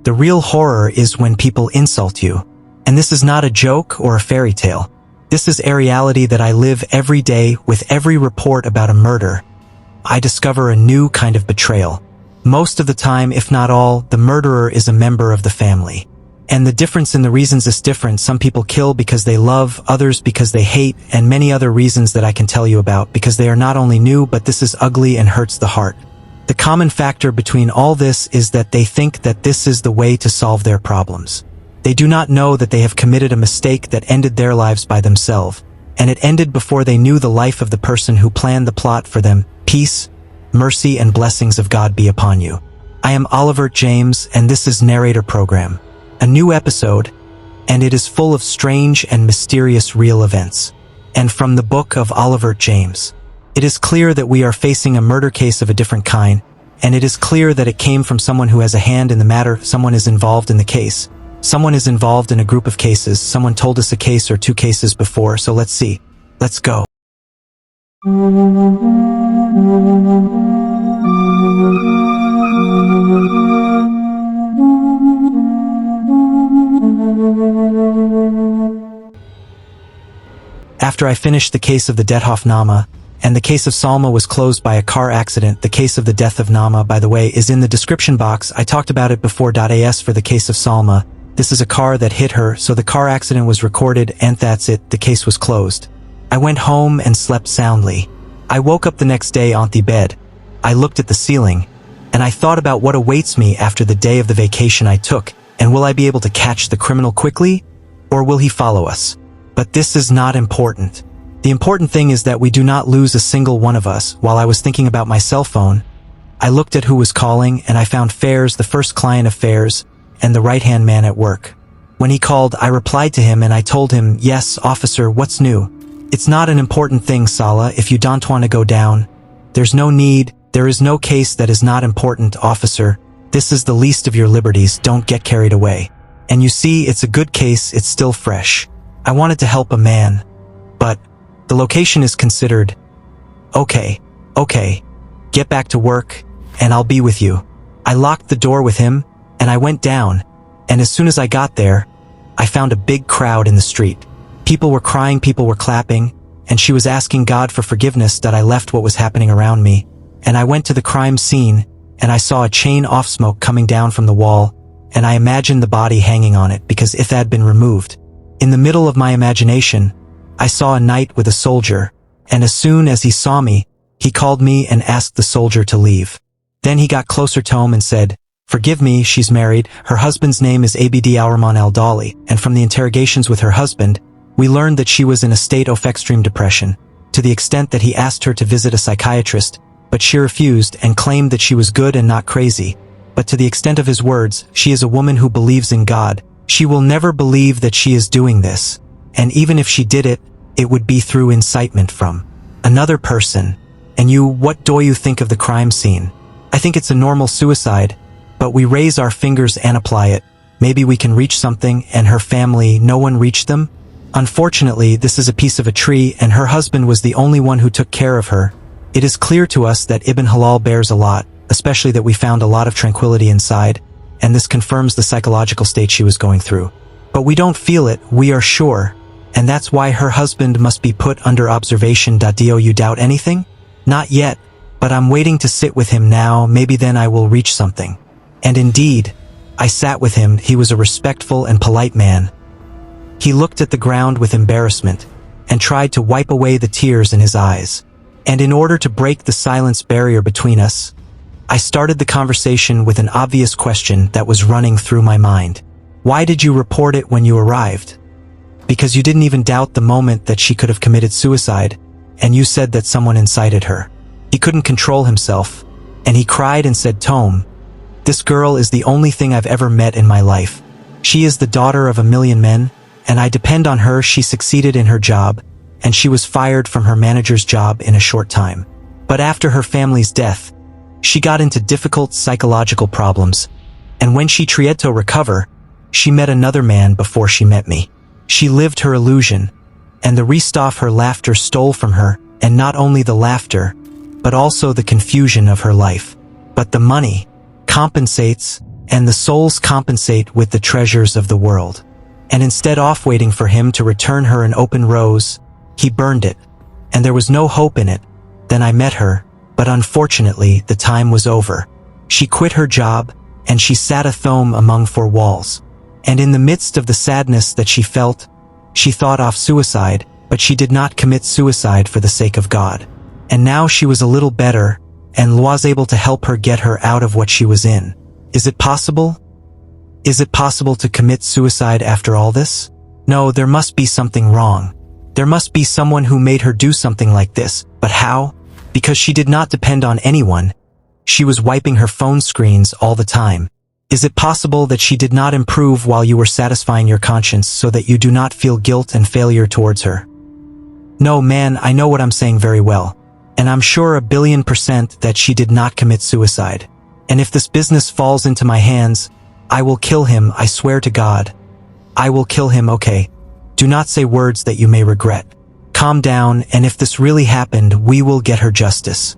The real horror is when people insult you. And this is not a joke or a fairy tale. This is a reality that I live every day. With every report about a murder, I discover a new kind of betrayal. Most of the time, if not all, the murderer is a member of the family. And the difference in the reasons is different. Some people kill because they love, others because they hate, and many other reasons that I can tell you about because they are not only new, but this is ugly and hurts the heart. The common factor between all this is that they think that this is the way to solve their problems. They do not know that they have committed a mistake that ended their lives by themselves, and it ended before they knew the life of the person who planned the plot for them. Peace, mercy, and blessings of God be upon you. I am Olivert James, and this is Narrator Program. A new episode, and it is full of strange and mysterious real events. And from the book of Olivert James. It is clear that we are facing a murder case of a different kind, and it is clear that it came from someone who has a hand in the matter. Someone is involved in the case. Someone is involved in a group of cases. Someone told us a case or two cases before, so let's see. Let's go. After I finished the case of the death of Nama, and the case of Salma was closed by a car accident. The case of the death of Nama, by the way, is in the description box. I talked about it before. As for the case of Salma, this is a car that hit her, so the car accident was recorded, and that's it. The case was closed. I went home and slept soundly. I woke up the next day on the bed. I looked at the ceiling, and I thought about what awaits me after the day of the vacation I took, and will I be able to catch the criminal quickly, or will he follow us? But this is not important. The important thing is that we do not lose a single one of us. While I was thinking about my cell phone, I looked at who was calling, and I found Fairs, the first client of Fairs, and the right-hand man at work. When he called, I replied to him and I told him, "Yes, officer, what's new?" "It's not an important thing, Sala. If you don't want to go down, there's no need. There is no case that is not important, officer. This is the least of your liberties. Don't get carried away. And you see, it's a good case. It's still fresh. I wanted to help a man. But the location is considered. Okay. Get back to work, and I'll be with you." I locked the door with him, and I went down, and as soon as I got there, I found a big crowd in the street. People were crying, people were clapping, and she was asking God for forgiveness that I left what was happening around me. And I went to the crime scene, and I saw a chain of smoke coming down from the wall, and I imagined the body hanging on it because it had been removed. In the middle of my imagination, I saw a knight with a soldier, and as soon as he saw me, he called me and asked the soldier to leave. Then he got closer to him and said, "Forgive me, she's married. Her husband's name is Abd Al-Rahman Al-Dali," and from the interrogations with her husband, we learned that she was in a state of extreme depression, to the extent that he asked her to visit a psychiatrist, but she refused and claimed that she was good and not crazy. But to the extent of his words, she is a woman who believes in God. She will never believe that she is doing this, and even if she did it, it would be through incitement from another person. And you, what do you think of the crime scene? I think it's a normal suicide, but we raise our fingers and apply it. Maybe we can reach something, and her family, no one reached them? Unfortunately, this is a piece of a tree, and her husband was the only one who took care of her. It is clear to us that Ibn Halal bears a lot, especially that we found a lot of tranquility inside, and this confirms the psychological state she was going through. But we don't feel it, we are sure, and that's why her husband must be put under observation. Do you doubt anything? Not yet, but I'm waiting to sit with him now, maybe then I will reach something. And indeed, I sat with him. He was a respectful and polite man. He looked at the ground with embarrassment, and tried to wipe away the tears in his eyes. And in order to break the silence barrier between us, I started the conversation with an obvious question that was running through my mind. "Why did you report it when you arrived?" "Because you didn't even doubt the moment that she could have committed suicide, and you said that someone incited her." He couldn't control himself, and he cried and said, "Tom, this girl is the only thing I've ever met in my life. She is the daughter of a million men, and I depend on her. She succeeded in her job, and she was fired from her manager's job in a short time. But after her family's death, she got into difficult psychological problems, and when she tried to recover, she met another man before she met me. She lived her illusion, and the rest of her laughter stole from her, and not only the laughter, but also the confusion of her life. But the money compensates, and the souls compensate with the treasures of the world. And instead of waiting for him to return her an open rose, he burned it, and there was no hope in it. Then I met her, but unfortunately the time was over. She quit her job, and she sat at home among four walls. And in the midst of the sadness that she felt, she thought of suicide, but she did not commit suicide for the sake of God. And now she was a little better, and was able to help her get her out of what she was in. Is it possible? Is it possible to commit suicide after all this? No, there must be something wrong. There must be someone who made her do something like this, but how? Because she did not depend on anyone. She was wiping her phone screens all the time. Is it possible that she did not improve while you were satisfying your conscience so that you do not feel guilt and failure towards her? No, man, I know what I'm saying very well. And I'm sure 1,000,000,000% that she did not commit suicide. And if this business falls into my hands, I will kill him, I swear to God. I will kill him, okay? Do not say words that you may regret. Calm down, and if this really happened, we will get her justice.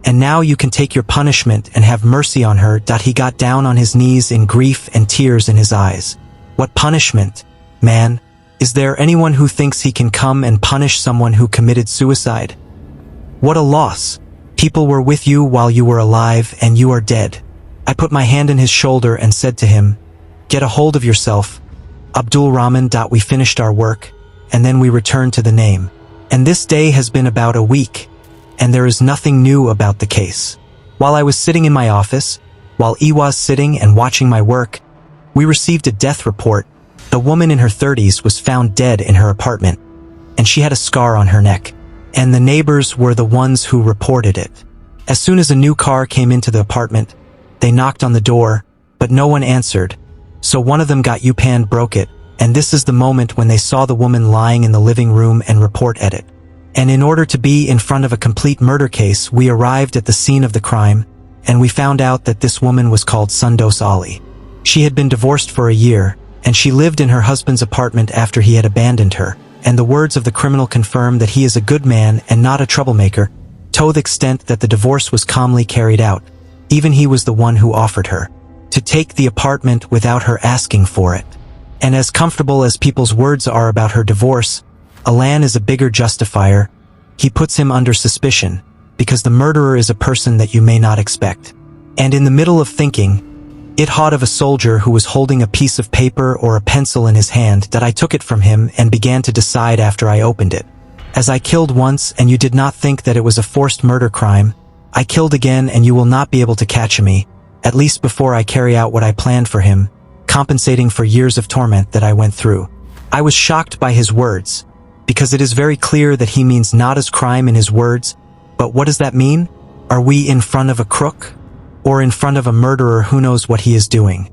And now you can take your punishment and have mercy on her. He got down on his knees in grief and tears in his eyes. What punishment, man? Is there anyone who thinks he can come and punish someone who committed suicide? What a loss. People were with you while you were alive, and you are dead. I put my hand on his shoulder and said to him, get a hold of yourself. Abdul Rahman. We finished our work, and then we returned to the name. And this day has been about a week, and there is nothing new about the case. While I was sitting in my office, while he was sitting and watching my work, we received a death report. The woman in her 30s was found dead in her apartment, and she had a scar on her neck. And the neighbors were the ones who reported it. As soon as a new car came into the apartment, they knocked on the door, but no one answered. So one of them got U-Pan, broke it, and this is the moment when they saw the woman lying in the living room and report at it. And in order to be in front of a complete murder case, we arrived at the scene of the crime, and we found out that this woman was called Sundos Ali. She had been divorced for a year, and she lived in her husband's apartment after he had abandoned her. And the words of the criminal confirm that he is a good man and not a troublemaker, to the extent that the divorce was calmly carried out. Even he was the one who offered her to take the apartment without her asking for it. And as comfortable as people's words are about her divorce, Alan is a bigger justifier. He puts him under suspicion, because the murderer is a person that you may not expect. And in the middle of thinking, it hot of a soldier who was holding a piece of paper or a pencil in his hand that I took it from him and began to decide after I opened it. As I killed once and you did not think that it was a forced murder crime, I killed again and you will not be able to catch me, at least before I carry out what I planned for him, compensating for years of torment that I went through. I was shocked by his words, because it is very clear that he means not as crime in his words, but what does that mean? Are we in front of a crook? Or in front of a murderer who knows what he is doing?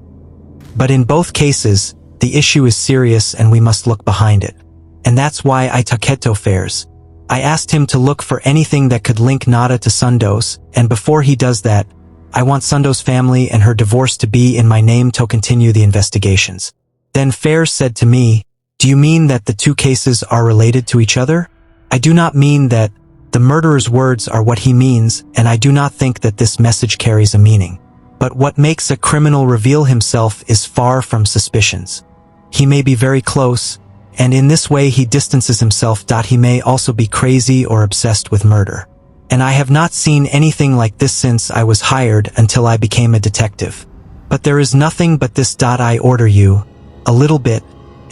But in both cases, the issue is serious and we must look behind it. And that's why I took Heto Fairs. I asked him to look for anything that could link Nada to Sundos, and before he does that, I want Sundos' family and her divorce to be in my name to continue the investigations. Then Fairs said to me, do you mean that the two cases are related to each other? I do not mean that. The murderer's words are what he means, and I do not think that this message carries a meaning. But what makes a criminal reveal himself is far from suspicions. He may be very close, and in this way he distances himself. He may also be crazy or obsessed with murder. And I have not seen anything like this since I was hired until I became a detective. But there is nothing but this. I order you, a little bit,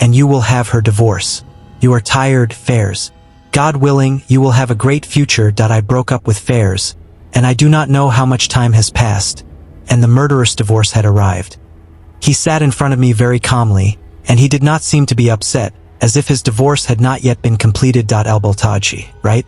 and you will have her divorce. You are tired, Fairs. God willing, you will have a great future. I broke up with Fairs, and I do not know how much time has passed, and the murderous divorce had arrived. He sat in front of me very calmly, and he did not seem to be upset, as if his divorce had not yet been completed. Al-Baltaji, right?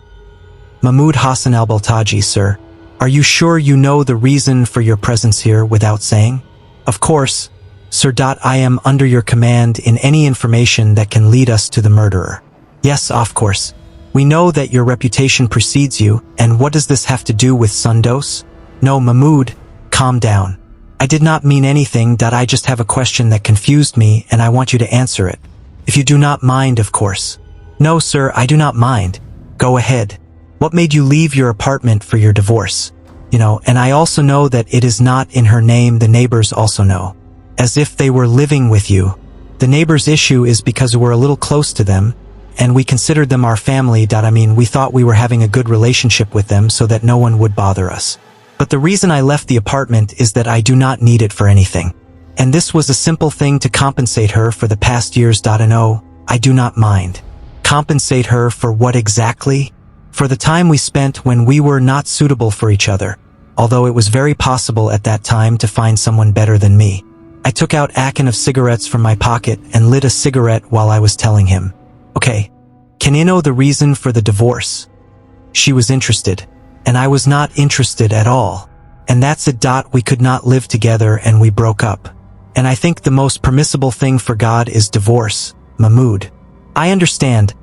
Mahmoud Hassan Al-Baltaji, sir. Are you sure you know the reason for your presence here without saying? Of course, sir. I am under your command in any information that can lead us to the murderer. Yes, of course. We know that your reputation precedes you, and what does this have to do with Sundos? No, Mahmoud, calm down. I did not mean anything. I just have a question that confused me, and I want you to answer it. If you do not mind, of course. No, sir, I do not mind. Go ahead. What made you leave your apartment for your divorce? And I also know that it is not in her name. The neighbors also know. as if they were living with you. The neighbor's issue is because we're a little close to them, and we considered them our family. I mean, we thought we were having a good relationship with them so that no one would bother us. But the reason I left the apartment is that I do not need it for anything. And this was a simple thing to compensate her for the past years. And oh, I do not mind. Compensate her for what exactly? For the time we spent when we were not suitable for each other, although it was very possible at that time to find someone better than me. I took out a can of cigarettes from my pocket and lit a cigarette while I was telling him. Okay, can you know the reason for the divorce? She was interested, and I was not interested at all. And that's it. We could not live together and we broke up. And I think the most permissible thing for God is divorce, Mahmoud. I understand.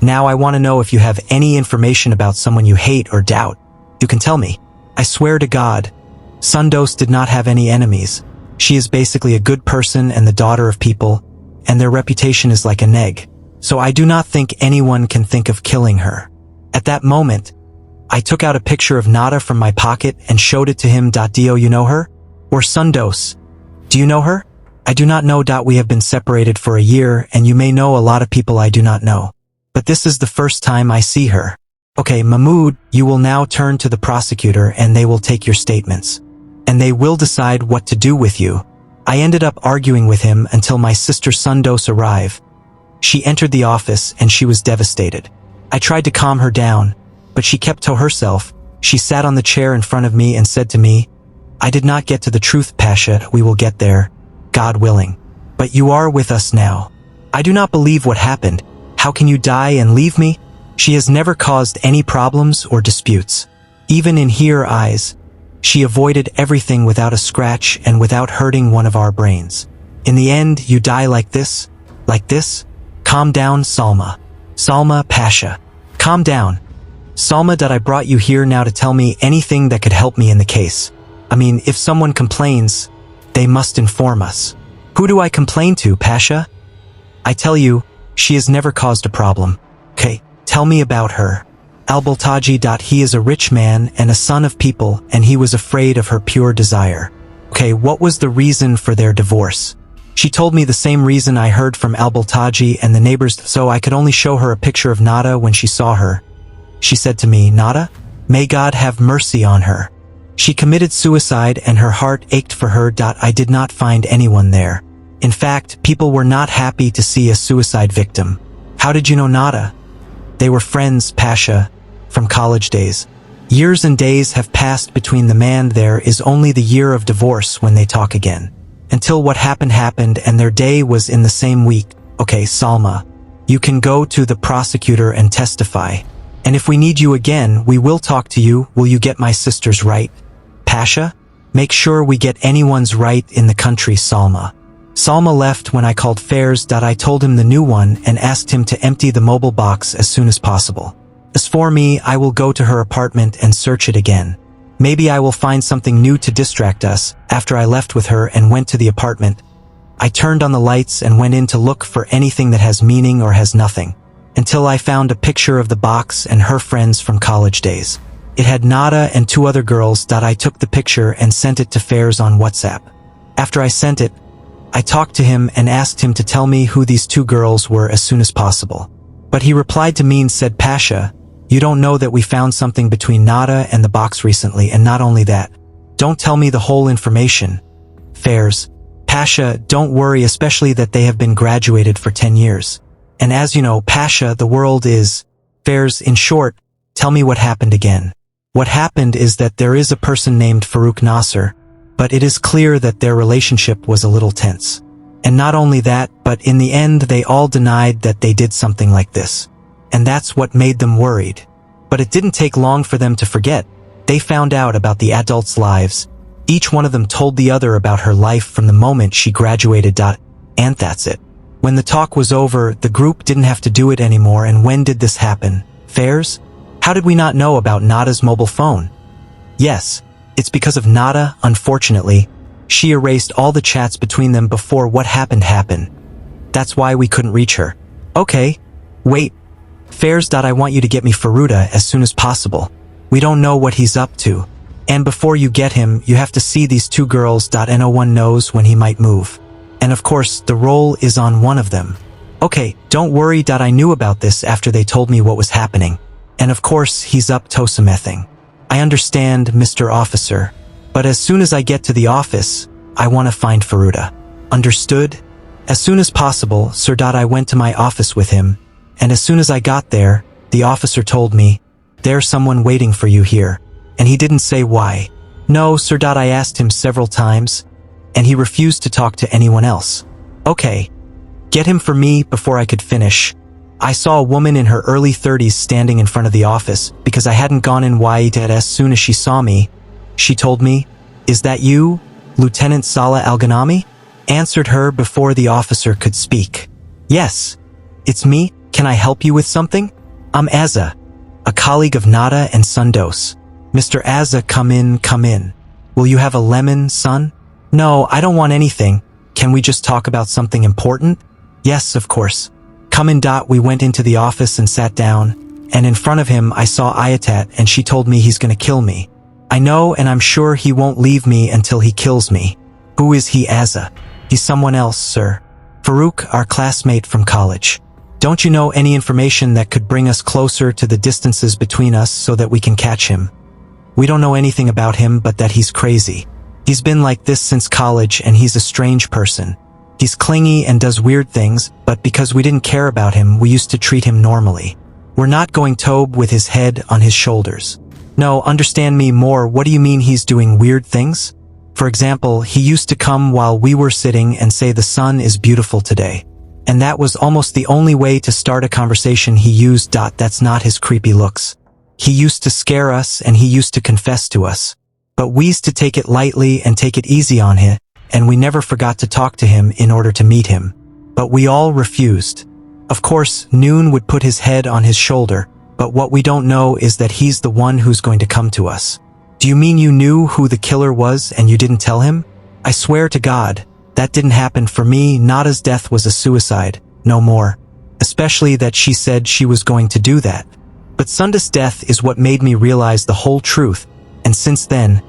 Now I want to know if you have any information about someone you hate or doubt. You can tell me. I swear to God, Sundos did not have any enemies. She is basically a good person and the daughter of people, and their reputation is like an egg. So I do not think anyone can think of killing her. At that moment, I took out a picture of Nada from my pocket and showed it to him. Do you know her? Or Sundos? Do you know her? I do not know. We have been separated for a year, and you may know a lot of people I do not know. But this is the first time I see her. Okay, Mahmoud, you will now turn to the prosecutor and they will take your statements. And they will decide what to do with you. I ended up arguing with him until my sister Sundos arrived. She entered the office and she was devastated. I tried to calm her down, but she kept to herself. She sat on the chair in front of me and said to me, I did not get to the truth, Pasha. We will get there, God willing. But you are with us now. I do not believe what happened. How can you die and leave me? She has never caused any problems or disputes. Even in her eyes, she avoided everything without a scratch and without hurting one of our brains. In the end, you die like this? Like this? Calm down, Salma. Salma, Pasha. Calm down. Salma, I brought you here now to tell me anything that could help me in the case. I mean, if someone complains, they must inform us. Who do I complain to, Pasha? I tell you, she has never caused a problem. Okay, tell me about her. Al-Baltaji. He is a rich man and a son of people, and he was afraid of her pure desire. Okay, what was the reason for their divorce? She told me the same reason I heard from Al-Baltaji and the neighbors, so I could only show her a picture of Nada when she saw her. She said to me, Nada? May God have mercy on her. She committed suicide and her heart ached for her. I did not find anyone there. In fact, people were not happy to see a suicide victim. How did you know Nada? They were friends, Pasha, from college days. Years and days have passed between the man. There is only the year of divorce when they talk again. Until what happened and their day was in the same week. Okay, Salma, you can go to the prosecutor and testify. And if we need you again, we will talk to you. Will you get my sister's right? Pasha, make sure we get anyone's right in the country, Salma. Salma left when I called Fairs. I told him the new one and asked him to empty the mobile box as soon as possible. As for me, I will go to her apartment and search it again. Maybe I will find something new to distract us. After I left with her and went to the apartment, I turned on the lights and went in to look for anything that has meaning or has nothing, until I found a picture of the box and her friends from college days. It had Nada and two other girls. I took the picture and sent it to Fairs on WhatsApp. After I sent it, I talked to him and asked him to tell me who these two girls were as soon as possible. But he replied to me and said, Pasha, you don't know that we found something between Nada and the box recently, and not only that, don't tell me the whole information. Fairs, Pasha, don't worry, especially that they have been graduated for 10 years. And as you know, Pasha, the world is... Fairs, in short, tell me what happened again. What happened is that there is a person named Farouk Nasser, but it is clear that their relationship was a little tense. And not only that, but in the end they all denied that they did something like this. And that's what made them worried. But it didn't take long for them to forget. They found out about the adults' lives. Each one of them told the other about her life from the moment she graduated. And that's it. When the talk was over, the group didn't have to do it anymore. And when did this happen? Fairs? How did we not know about Nada's mobile phone? Yes, it's because of Nada, unfortunately. She erased all the chats between them before what happened. That's why we couldn't reach her. Okay, wait. Fairs. I want you to get me Faruda as soon as possible. We don't know what he's up to. And before you get him, you have to see these two girls. No one knows when he might move. And of course, the role is on one of them. Okay, don't worry. I knew about this after they told me what was happening. And of course, he's up to something. I understand, Mr. Officer. But as soon as I get to the office, I want to find Faruda. Understood? As soon as possible, sir. I went to my office with him, and as soon as I got there, the officer told me, "There's someone waiting for you here." And he didn't say why. No, sir. I asked him several times, and he refused to talk to anyone else. Okay. Get him for me. Before I could finish, I saw a woman in her early 30s standing in front of the office because I hadn't gone in yet. As soon as she saw me, she told me, "Is that you, Lieutenant Salah Al-Ghanami?" Answered her before the officer could speak. "Yes, it's me. Can I help you with something? I'm Azza, a colleague of Nada and Sundos." "Mr. Azza, come in, come in. Will you have a lemon, son?" "No, I don't want anything. Can we just talk about something important?" "Yes, of course. Come in." We went into the office and sat down, and in front of him I saw Ayatat, and she told me he's gonna kill me. I know, and I'm sure he won't leave me until he kills me. "Who is he, Azza?" "He's someone else, sir. Farouk, our classmate from college." "Don't you know any information that could bring us closer to the distances between us so that we can catch him?" "We don't know anything about him but that he's crazy. He's been like this since college, and he's a strange person. He's clingy and does weird things, but because we didn't care about him, we used to treat him normally. We're not going Tobe with his head on his shoulders." "No, understand me more. What do you mean he's doing weird things?" "For example, he used to come while we were sitting and say the sun is beautiful today. And that was almost the only way to start a conversation he used. That's not his creepy looks. He used to scare us and he used to confess to us. But we used to take it lightly and take it easy on him, and we never forgot to talk to him in order to meet him. But we all refused. Of course, Noon would put his head on his shoulder, but what we don't know is that he's the one who's going to come to us." "Do you mean you knew who the killer was and you didn't tell him?" "I swear to God, that didn't happen. For me, Nada's death was a suicide, no more. Especially that she said she was going to do that. But Sunda's death is what made me realize the whole truth, and since then,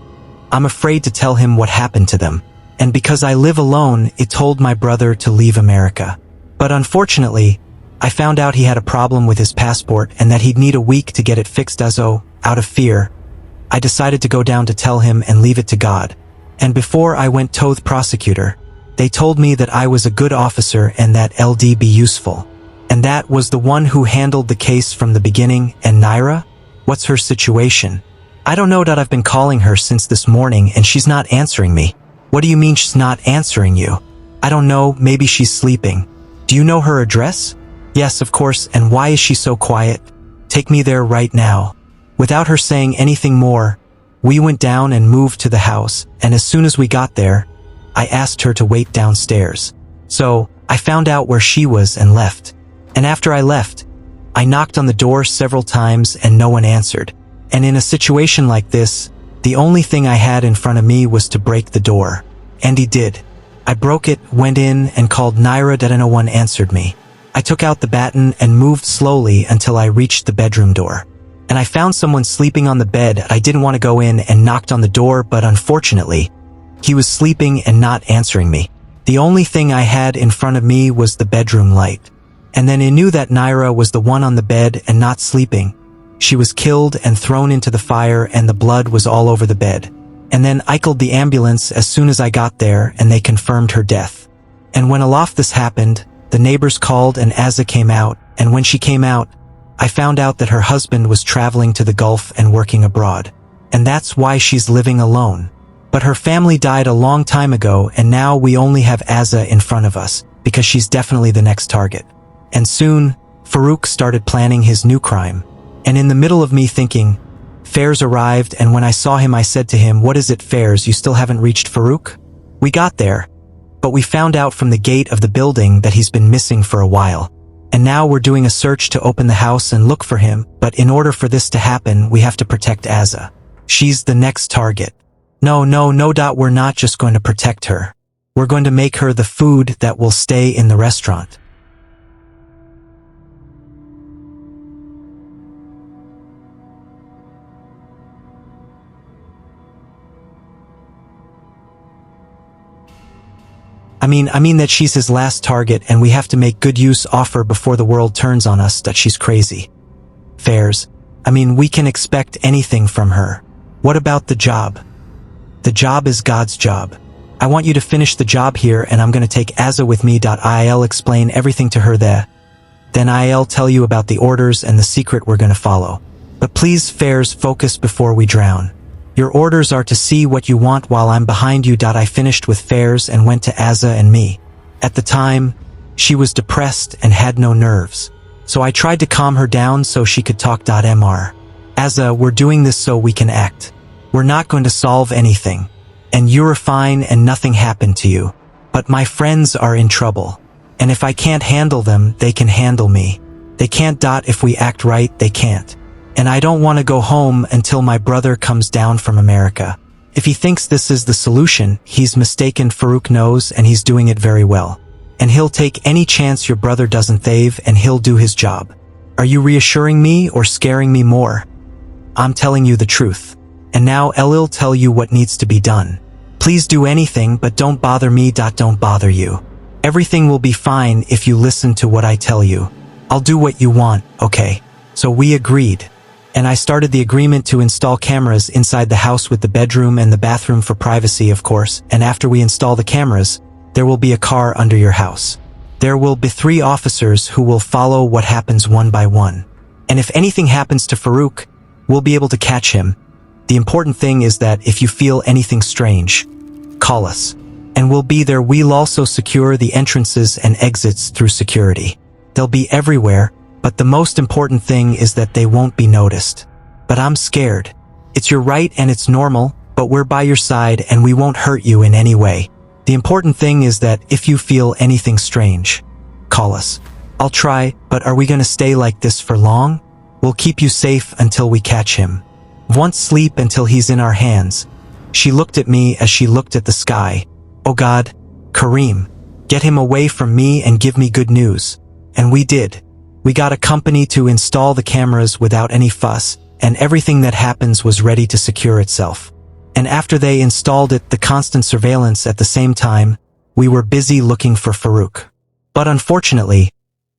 I'm afraid to tell him what happened to them. And because I live alone, it told my brother to leave America. But unfortunately, I found out he had a problem with his passport and that he'd need a week to get it fixed. Out of fear, I decided to go down to tell him and leave it to God. And before I went to the prosecutor, they told me that I was a good officer and that LD be useful. And that was the one who handled the case from the beginning. And Naira? What's her situation?" "I don't know. I've been calling her since this morning and she's not answering me." "What do you mean she's not answering you?" "I don't know. Maybe she's sleeping." "Do you know her address?" "Yes, of course. And why is she so quiet?" "Take me there right now." Without her saying anything more, we went down and moved to the house, and as soon as we got there, I asked her to wait downstairs. So, I found out where she was and left. And after I left, I knocked on the door several times and no one answered. And in a situation like this, the only thing I had in front of me was to break the door. And he did. I broke it, went in, and called Naira. No one answered me. I took out the baton and moved slowly until I reached the bedroom door. And I found someone sleeping on the bed. I didn't want to go in and knocked on the door, but unfortunately, he was sleeping and not answering me. The only thing I had in front of me was the bedroom light. And then I knew that Naira was the one on the bed and not sleeping. She was killed and thrown into the fire and the blood was all over the bed. And then I called the ambulance as soon as I got there and they confirmed her death. And when all of this happened, the neighbors called and Azza came out, and when she came out, I found out that her husband was traveling to the Gulf and working abroad. And that's why she's living alone. But her family died a long time ago and now we only have Azza in front of us, because she's definitely the next target. And soon, Farouk started planning his new crime. And in the middle of me thinking, Fairs arrived, and when I saw him I said to him, "What is it, Fairs, you still haven't reached Farouk?" We got there, but we found out from the gate of the building that he's been missing for a while. And now we're doing a search to open the house and look for him, but in order for this to happen, we have to protect Azza. She's the next target. No, we're not just going to protect her. We're going to make her the food that will stay in the restaurant. I mean that she's his last target and we have to make good use of her before the world turns on us that she's crazy. Fairs. We can expect anything from her. What about the job? The job is God's job. I want you to finish the job here and I'm gonna take Azza with me. I'll explain everything to her there. Then I'll tell you about the orders and the secret we're gonna follow. But please, Fairs, focus before we drown. Your orders are to see what you want while I'm behind you. I finished with Fairs and went to Azza and me. At the time, she was depressed and had no nerves. So I tried to calm her down so she could talk. Mr. Azza, we're doing this so we can act. We're not going to solve anything. And you're fine and nothing happened to you. But my friends are in trouble. And if I can't handle them, they can handle me. They can't. If we act right, they can't. And I don't want to go home until my brother comes down from America. If he thinks this is the solution, he's mistaken. Farouk knows and he's doing it very well. And he'll take any chance your brother doesn't thave and he'll do his job. Are you reassuring me or scaring me more? I'm telling you the truth. And now I'll tell you what needs to be done. Please do anything but don't bother me. Don't bother you. Everything will be fine if you listen to what I tell you. I'll do what you want, okay? So we agreed. And I started the agreement to install cameras inside the house with the bedroom and the bathroom for privacy, of course. And after we install the cameras, there will be a car under your house. There will be 3 officers who will follow what happens one by one. And if anything happens to Farouk, we'll be able to catch him. The important thing is that if you feel anything strange, call us. And we'll be there. We'll also secure the entrances and exits through security. They'll be everywhere, but the most important thing is that they won't be noticed. But I'm scared. It's your right and it's normal, but we're by your side and we won't hurt you in any way. The important thing is that if you feel anything strange, call us. I'll try, but are we gonna stay like this for long? We'll keep you safe until we catch him. Won't sleep until he's in our hands. She looked at me as she looked at the sky. Oh God, Kareem, get him away from me and give me good news. And we did. We got a company to install the cameras without any fuss, and everything that happens was ready to secure itself. And after they installed it, the constant surveillance at the same time, we were busy looking for Farouk. But unfortunately,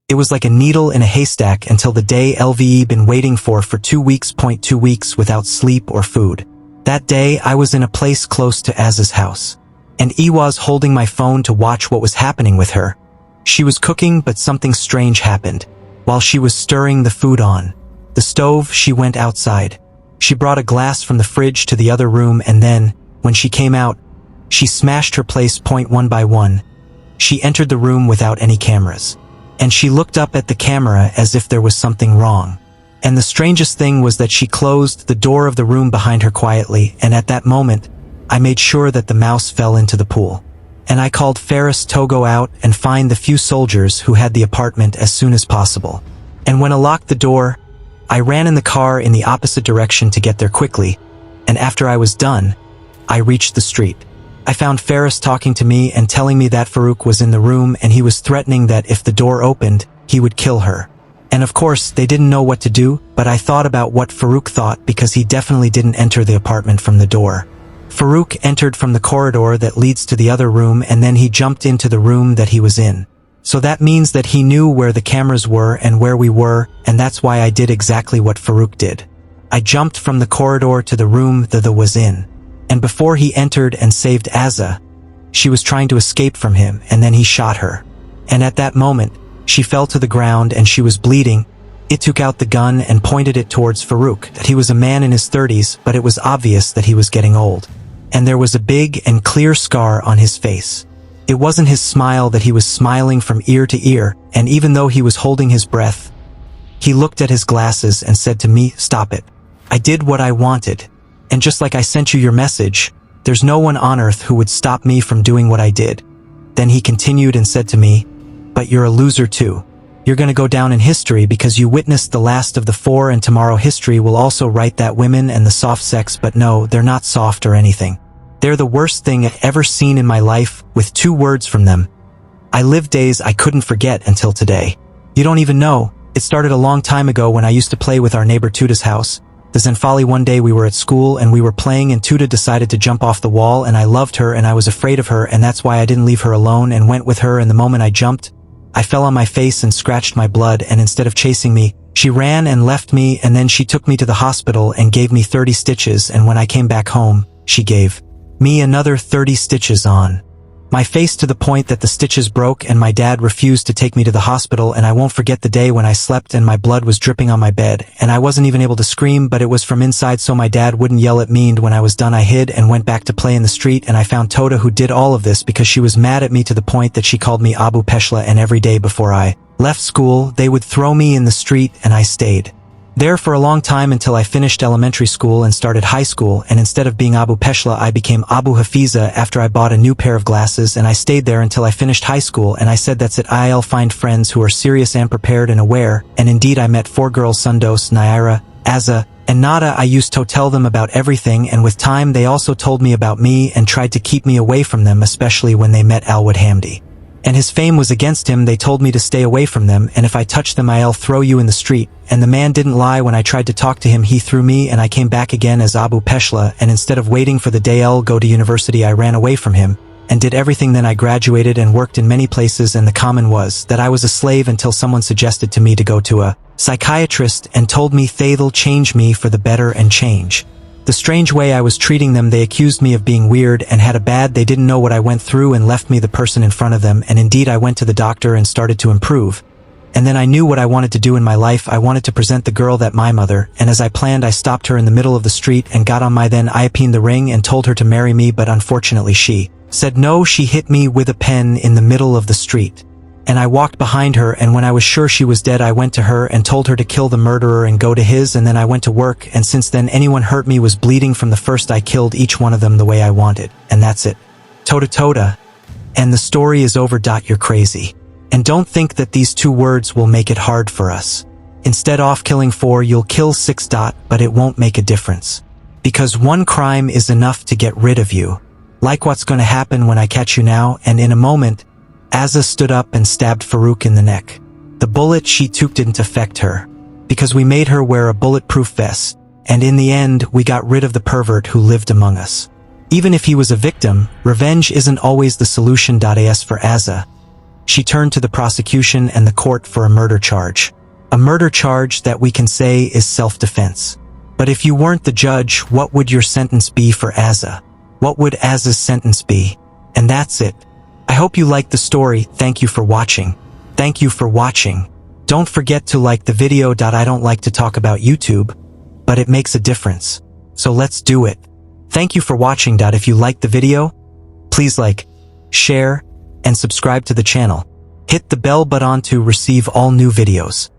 it was like a needle in a haystack until the day LVE been waiting for 2 weeks. 2 weeks without sleep or food. That day, I was in a place close to Azza's house. And I was holding my phone to watch what was happening with her. She was cooking, but something strange happened. While she was stirring the food on the stove, she went outside. She brought a glass from the fridge to the other room and then, when she came out, she smashed her place one by one. She entered the room without any cameras. And she looked up at the camera as if there was something wrong. And the strangest thing was that she closed the door of the room behind her quietly, and at that moment, I made sure that the mouse fell into the pool. And I called Ferris to go out and find the few soldiers who had the apartment as soon as possible. And when I locked the door, I ran in the car in the opposite direction to get there quickly, and after I was done, I reached the street. I found Ferris talking to me and telling me that Farouk was in the room and he was threatening that if the door opened, he would kill her. And of course, they didn't know what to do, but I thought about what Farouk thought because he definitely didn't enter the apartment from the door. Farouk entered from the corridor that leads to the other room and then he jumped into the room that he was in. So that means that he knew where the cameras were and where we were, and that's why I did exactly what Farouk did. I jumped from the corridor to the room that the was in. And before he entered and saved Azza, she was trying to escape from him and then he shot her. And at that moment, she fell to the ground and she was bleeding. It took out the gun and pointed it towards Farouk, that he was a man in his 30s, but it was obvious that he was getting old. And there was a big and clear scar on his face. It wasn't his smile that he was smiling from ear to ear, and even though he was holding his breath, he looked at his glasses and said to me, "Stop it. I did what I wanted. And just like I sent you your message, there's no one on earth who would stop me from doing what I did." Then he continued and said to me, "But you're a loser too. You're gonna go down in history because you witnessed the last of the 4, and tomorrow history will also write that women and the soft sex, but no, they're not soft or anything. They're the worst thing I've ever seen in my life, with 2 words from them. I lived days I couldn't forget until today. You don't even know. It started a long time ago when I used to play with our neighbor Tuda's house. The Zenfali one day we were at school and we were playing and Tuta decided to jump off the wall and I loved her and I was afraid of her and that's why I didn't leave her alone and went with her and the moment I jumped, I fell on my face and scratched my blood and instead of chasing me, she ran and left me and then she took me to the hospital and gave me 30 stitches and when I came back home, she gave me another 30 stitches on my face to the point that the stitches broke and my dad refused to take me to the hospital and I won't forget the day when I slept and my blood was dripping on my bed and I wasn't even able to scream but it was from inside so my dad wouldn't yell at me and when I was done I hid and went back to play in the street and I found Tota who did all of this because she was mad at me to the point that she called me Abu Peshla and every day before I left school they would throw me in the street and I stayed there for a long time until I finished elementary school and started high school and instead of being Abu Peshla I became Abu Hafiza after I bought a new pair of glasses and I stayed there until I finished high school and I said that's it I'll find friends who are serious and prepared and aware and indeed I met 4 girls Sundos, Naira, Azza, and Nada I used to tell them about everything and with time they also told me about me and tried to keep me away from them especially when they met Alwood Hamdi. And his fame was against him they told me to stay away from them and if I touch them I'll throw you in the street and the man didn't lie when I tried to talk to him he threw me and I came back again as Abu Peshla and instead of waiting for the day I'll go to university I ran away from him and did everything then I graduated and worked in many places and the common was that I was a slave until someone suggested to me to go to a psychiatrist and told me they'll change me for the better and change the strange way I was treating them they accused me of being weird and had a bad they didn't know what I went through and left me the person in front of them and indeed I went to the doctor and started to improve and then I knew what I wanted to do in my life I wanted to present the girl that my mother and as I planned I stopped her in the middle of the street and got on my then Iapine the ring and told her to marry me but unfortunately she said no she hit me with a pen in the middle of the street and I walked behind her and when I was sure she was dead I went to her and told her to kill the murderer and go to his and then I went to work and since then anyone hurt me was bleeding from the first I killed each one of them the way I wanted and that's it. Tota. And the story is over. You're crazy. And don't think that these 2 words will make it hard for us. Instead off killing 4 you'll kill 6. But it won't make a difference. Because 1 crime is enough to get rid of you. Like what's gonna happen when I catch you now and in a moment Azza stood up and stabbed Farouk in the neck. The bullet she took didn't affect her, because we made her wear a bulletproof vest, and in the end we got rid of the pervert who lived among us. Even if he was a victim, revenge isn't always the solution. As for Azza, she turned to the prosecution and the court for a murder charge. A murder charge that we can say is self-defense. But if you weren't the judge, what would your sentence be for Azza? What would Azza's sentence be? And that's it. I hope you liked the story. Thank you for watching. Thank you for watching. Don't forget to like the video. I don't like to talk about YouTube, but it makes a difference. So let's do it. Thank you for watching. If you liked the video, please like, share, and subscribe to the channel. Hit the bell button to receive all new videos.